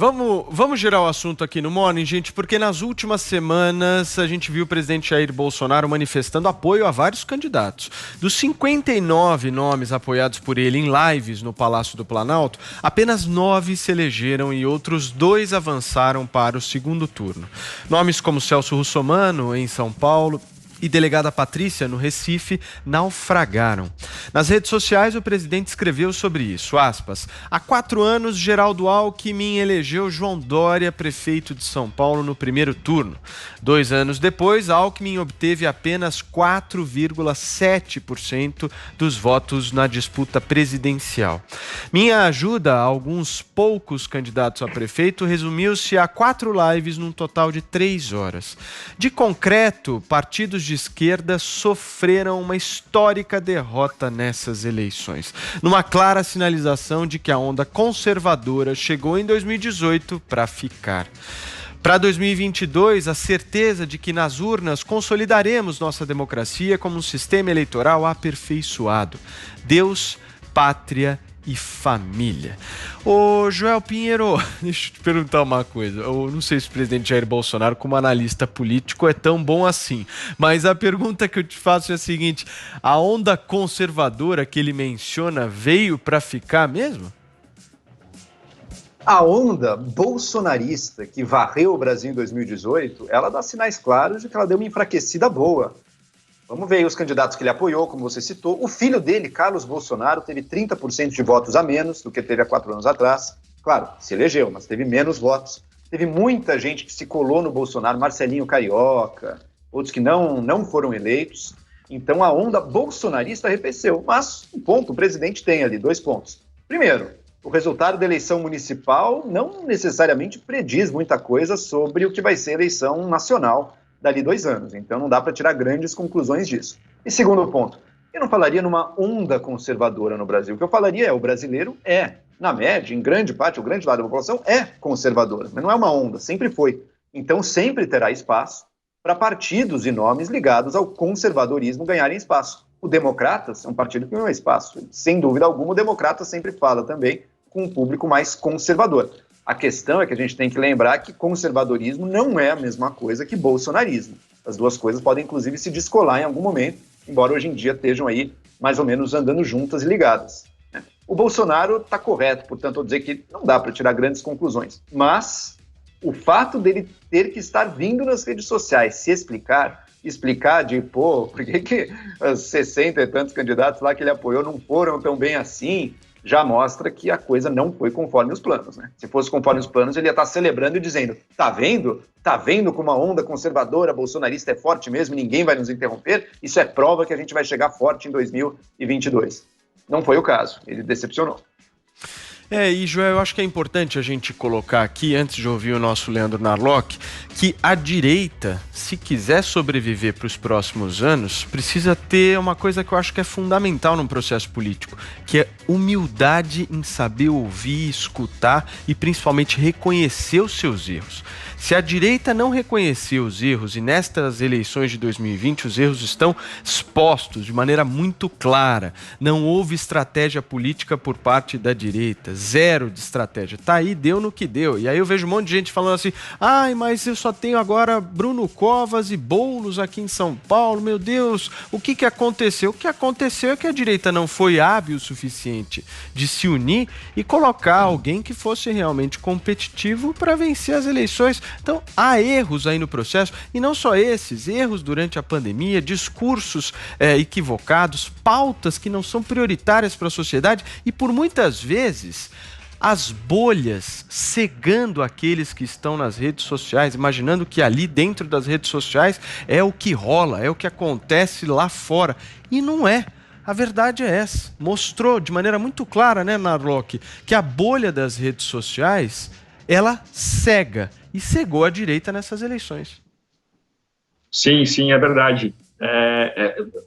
Vamos girar o assunto aqui no Morning, gente, porque nas últimas semanas a gente viu o presidente Jair Bolsonaro manifestando apoio a vários candidatos. Dos 59 nomes apoiados por ele em lives no Palácio do Planalto, apenas 9 se elegeram e outros 2 avançaram para o segundo turno. Nomes como Celso Russomano, em São Paulo, e delegada Patrícia, no Recife, naufragaram. Nas redes sociais, o presidente escreveu sobre isso, aspas, há 4 anos, Geraldo Alckmin elegeu João Dória, prefeito de São Paulo, no primeiro turno. 2 anos depois, Alckmin obteve apenas 4,7% dos votos na disputa presidencial. Minha ajuda a alguns poucos candidatos a prefeito resumiu-se a 4 lives num total de 3 horas. De concreto, partidos de esquerda sofreram uma histórica derrota nessas eleições, numa clara sinalização de que a onda conservadora chegou em 2018 para ficar. Para 2022, a certeza de que nas urnas consolidaremos nossa democracia como um sistema eleitoral aperfeiçoado. Deus, pátria e família. Ô Joel Pinheiro, deixa eu te perguntar uma coisa. Eu não sei se o presidente Jair Bolsonaro, como analista político, é tão bom assim, mas a pergunta que eu te faço é a seguinte: a onda conservadora que ele menciona veio para ficar mesmo? A onda bolsonarista que varreu o Brasil em 2018, ela dá sinais claros de que ela deu uma enfraquecida boa. Vamos ver aí os candidatos que ele apoiou, como você citou. O filho dele, Carlos Bolsonaro, teve 30% de votos a menos do que teve há 4 anos atrás. Claro, se elegeu, mas teve menos votos. Teve muita gente que se colou no Bolsonaro, Marcelinho Carioca, outros que não foram eleitos. Então a onda bolsonarista arrefeceu. Mas um ponto, o presidente tem ali 2 pontos. Primeiro, o resultado da eleição municipal não necessariamente prediz muita coisa sobre o que vai ser a eleição nacional dali 2 anos. Então não dá para tirar grandes conclusões disso. E segundo ponto, eu não falaria numa onda conservadora no Brasil. O que eu falaria é, o brasileiro na média, em grande parte, o grande lado da população é conservadora, mas não é uma onda, sempre foi. Então sempre terá espaço para partidos e nomes ligados ao conservadorismo ganharem espaço. O Democratas é um partido que não é espaço. Sem dúvida alguma, o Democrata sempre fala também com um público mais conservador. A questão é que a gente tem que lembrar que conservadorismo não é a mesma coisa que bolsonarismo. As duas coisas podem, inclusive, se descolar em algum momento, embora hoje em dia estejam aí mais ou menos andando juntas e ligadas. O Bolsonaro está correto, portanto, eu dizer que não dá para tirar grandes conclusões. Mas o fato dele ter que estar vindo nas redes sociais, se explicar de, por que os 60 e tantos candidatos lá que ele apoiou não foram tão bem assim, já mostra que a coisa não foi conforme os planos, né? Se fosse conforme os planos, ele ia estar celebrando e dizendo, tá vendo? Tá vendo como a onda conservadora bolsonarista é forte mesmo, ninguém vai nos interromper? Isso é prova que a gente vai chegar forte em 2022. Não foi o caso, ele decepcionou. E Joel, eu acho que é importante a gente colocar aqui, antes de ouvir o nosso Leandro Narlock, que a direita, se quiser sobreviver para os próximos anos, precisa ter uma coisa que eu acho que é fundamental num processo político, que é humildade em saber ouvir, escutar e principalmente reconhecer os seus erros. Se a direita não reconhecer os erros, e nestas eleições de 2020 os erros estão expostos de maneira muito clara, não houve estratégia política por parte da direita, zero de estratégia, tá aí, deu no que deu. E aí eu vejo um monte de gente falando assim, mas eu só tenho agora Bruno Covas e Boulos aqui em São Paulo, meu Deus, o que aconteceu? O que aconteceu é que a direita não foi hábil o suficiente de se unir e colocar alguém que fosse realmente competitivo para vencer as eleições. Então, há erros aí no processo, e não só esses, erros durante a pandemia, discursos equivocados, pautas que não são prioritárias para a sociedade e, por muitas vezes, as bolhas cegando aqueles que estão nas redes sociais, imaginando que ali dentro das redes sociais é o que rola, é o que acontece lá fora. E não é. A verdade é essa. Mostrou de maneira muito clara, né, Narlock, que a bolha das redes sociais, ela cega. E cegou a direita nessas eleições. Sim, é verdade.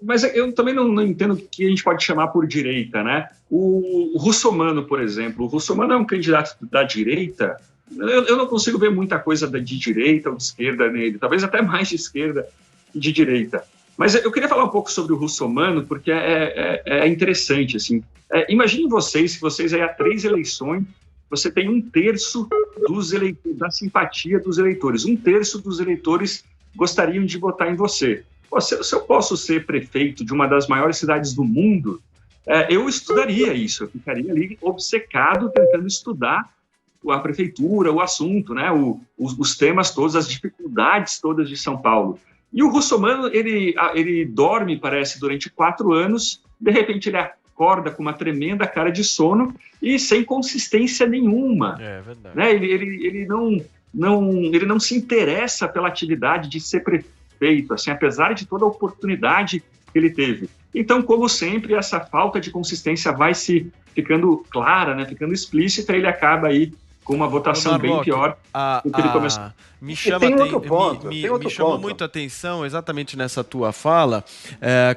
Mas eu também não entendo o que a gente pode chamar por direita, né? O Russomano, por exemplo, o Russomano é um candidato da direita. Eu não consigo ver muita coisa de direita ou de esquerda nele, talvez até mais de esquerda e de direita. Mas eu queria falar um pouco sobre o Russomano, porque é interessante, assim. Imaginem vocês, se vocês aí há 3 eleições você tem 1/3 da simpatia dos eleitores. 1/3 dos eleitores gostariam de votar em você. Pô, se eu posso ser prefeito de uma das maiores cidades do mundo, eu estudaria isso, eu ficaria ali obcecado tentando estudar a prefeitura, o assunto, né, os temas todos, as dificuldades todas de São Paulo. E o Russomano, ele dorme, parece, durante 4 anos, de repente ele acorda com uma tremenda cara de sono e sem consistência nenhuma. É verdade. Né? Ele não se interessa pela atividade de ser prefeito, assim, apesar de toda a oportunidade que ele teve. Então, como sempre, essa falta de consistência vai se ficando clara, né, ficando explícita, e ele acaba aí com uma votação bem pior do que ele começou. Me chama, me chamou muito a atenção exatamente nessa tua fala,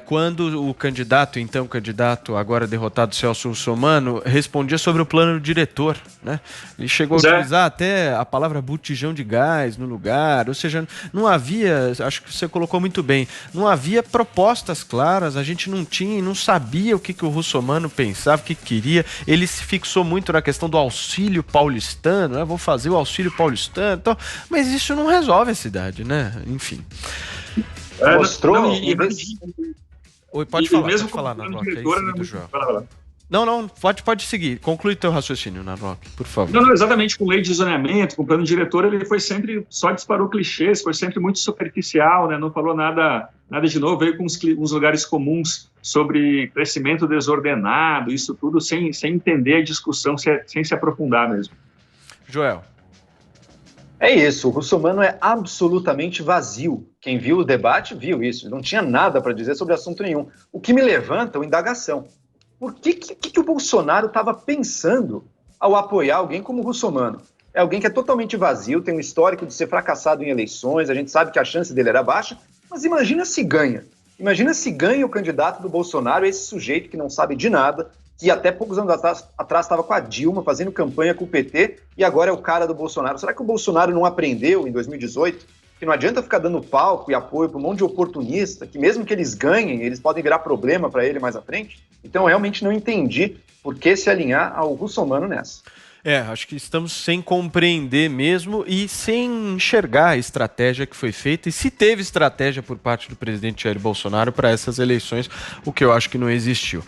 quando o candidato agora derrotado, Celso Russomano, respondia sobre o plano diretor, né? Ele chegou a utilizar até a palavra botijão de gás no lugar, ou seja, não havia, acho que você colocou muito bem, não havia propostas claras, a gente não sabia o que o Russomano pensava, o que queria. Ele se fixou muito na questão do auxílio paulistano, né? Vou fazer o auxílio paulistano, então, mas isso não resolve a cidade, né? Enfim. Mostrou. Oi, pode falar, Narlock. Não, pode seguir. Conclui teu raciocínio, Narlock, por favor. Não, exatamente, com lei de zoneamento, com plano diretor, ele foi sempre, só disparou clichês, foi sempre muito superficial, né? Não falou nada de novo, veio com uns lugares comuns sobre crescimento desordenado, isso tudo sem entender a discussão, sem se aprofundar mesmo. Joel. É isso, o Russomano é absolutamente vazio. Quem viu o debate viu isso, não tinha nada para dizer sobre assunto nenhum. O que me levanta é uma indagação. Por que o Bolsonaro estava pensando ao apoiar alguém como o Russomano? É alguém que é totalmente vazio, tem um histórico de ser fracassado em eleições, a gente sabe que a chance dele era baixa, mas imagina se ganha. Imagina se ganha o candidato do Bolsonaro, esse sujeito que não sabe de nada, que até poucos anos atrás estava com a Dilma, fazendo campanha com o PT, e agora é o cara do Bolsonaro. Será que o Bolsonaro não aprendeu em 2018 que não adianta ficar dando palco e apoio para um monte de oportunista, que mesmo que eles ganhem, eles podem virar problema para ele mais à frente? Então, eu realmente não entendi por que se alinhar ao Russomano nessa. Acho que estamos sem compreender mesmo e sem enxergar a estratégia que foi feita, e se teve estratégia por parte do presidente Jair Bolsonaro para essas eleições, o que eu acho que não existiu.